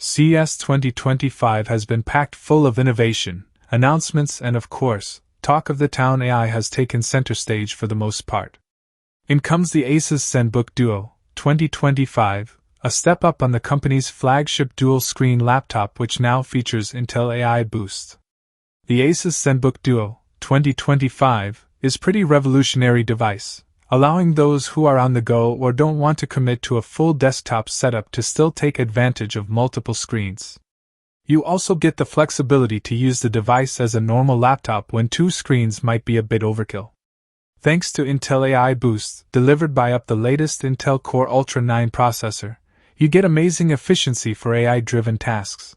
CES 2025 has been packed full of innovation, announcements, and of course, talk of the town. AI has taken center stage for the most part. In comes the Asus Zenbook Duo 2025, a step up on the company's flagship dual-screen laptop which now features Intel AI Boost. The Asus Zenbook Duo 2025 is a pretty revolutionary device, allowing those who are on the go or don't want to commit to a full desktop setup to still take advantage of multiple screens. You also get the flexibility to use the device as a normal laptop when two screens might be a bit overkill. Thanks to Intel AI Boost, delivered by the latest Intel Core Ultra 9 processor, you get amazing efficiency for AI-driven tasks.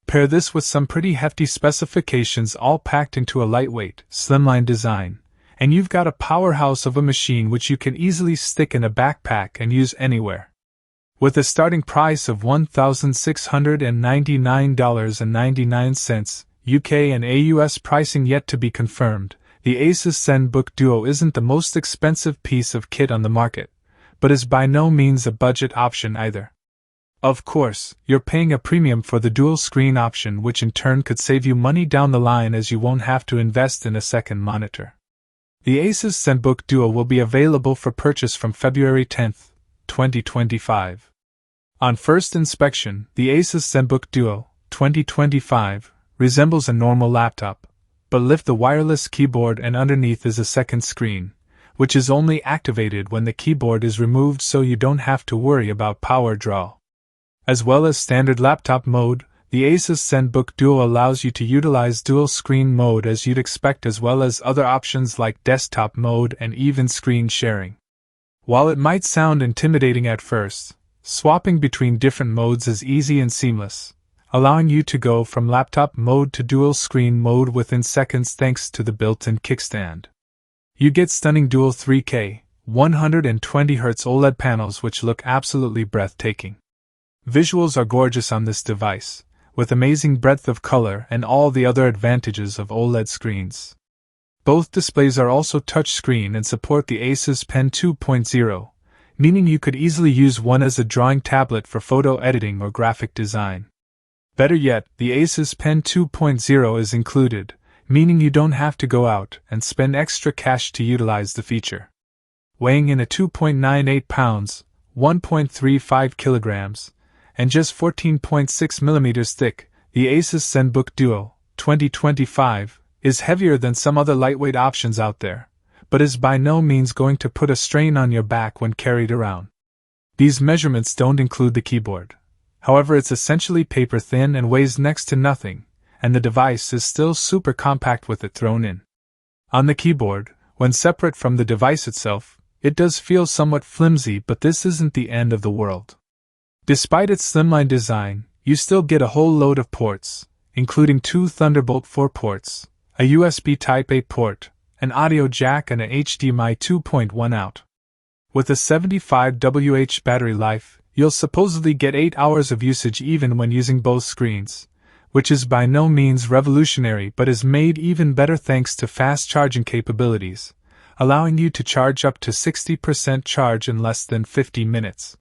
Pair this with some pretty hefty specifications all packed into a lightweight, slimline design, and you've got a powerhouse of a machine which you can easily stick in a backpack and use anywhere. With a starting price of $1,699.99, UK and AUS pricing yet to be confirmed, the Asus Zenbook Duo isn't the most expensive piece of kit on the market, but is by no means a budget option either. Of course, you're paying a premium for the dual screen option, which in turn could save you money down the line as you won't have to invest in a second monitor. The Asus Zenbook Duo will be available for purchase from February 10, 2025. On first inspection, the Asus Zenbook Duo 2025 resembles a normal laptop, but lift the wireless keyboard and underneath is a second screen, which is only activated when the keyboard is removed so you don't have to worry about power draw. As well as standard laptop mode, the Asus Zenbook Duo allows you to utilize dual screen mode as you'd expect, as well as other options like desktop mode and even screen sharing. While it might sound intimidating at first, swapping between different modes is easy and seamless, allowing you to go from laptop mode to dual screen mode within seconds thanks to the built-in kickstand. You get stunning dual 3K, 120Hz OLED panels which look absolutely breathtaking. Visuals are gorgeous on this device, with amazing breadth of color and all the other advantages of OLED screens. Both displays are also touchscreen and support the Asus Pen 2.0, meaning you could easily use one as a drawing tablet for photo editing or graphic design. Better yet, the Asus Pen 2.0 is included, meaning you don't have to go out and spend extra cash to utilize the feature. Weighing in at 2.98 pounds, 1.35 kilograms, and just 14.6 millimeters thick, the Asus Zenbook Duo 2025 is heavier than some other lightweight options out there, but is by no means going to put a strain on your back when carried around. These measurements don't include the keyboard. However, it's essentially paper thin and weighs next to nothing, and the device is still super compact with it thrown in. On the keyboard, when separate from the device itself, it does feel somewhat flimsy, but this isn't the end of the world. Despite its slimline design, you still get a whole load of ports, including two Thunderbolt 4 ports, a USB Type-A port, an audio jack and a HDMI 2.1 out. With a 75 Wh battery life, you'll supposedly get 8 hours of usage even when using both screens, which is by no means revolutionary but is made even better thanks to fast charging capabilities, allowing you to charge up to 60% charge in less than 50 minutes.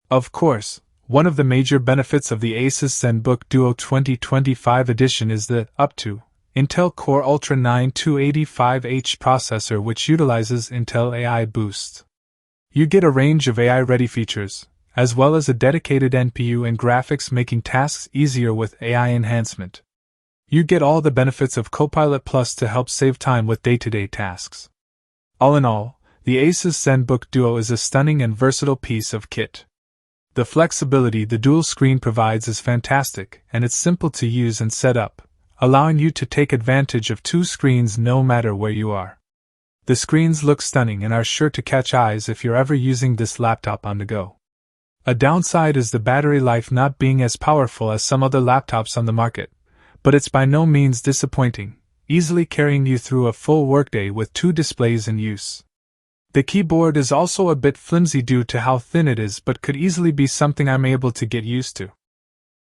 Of course, one of the major benefits of the Asus Zenbook Duo 2025 edition is the up to Intel Core Ultra 9 285H processor, which utilizes Intel AI Boost. You get a range of AI-ready features, as well as a dedicated NPU and graphics, making tasks easier with AI enhancement. You get all the benefits of Copilot Plus to help save time with day-to-day tasks. All in all, the Asus Zenbook Duo is a stunning and versatile piece of kit. The flexibility the dual screen provides is fantastic, and it's simple to use and set up, allowing you to take advantage of two screens no matter where you are. The screens look stunning and are sure to catch eyes if you're ever using this laptop on the go. A downside is the battery life not being as powerful as some other laptops on the market, but it's by no means disappointing, easily carrying you through a full workday with two displays in use. The keyboard is also a bit flimsy due to how thin it is, but could easily be something I'm able to get used to.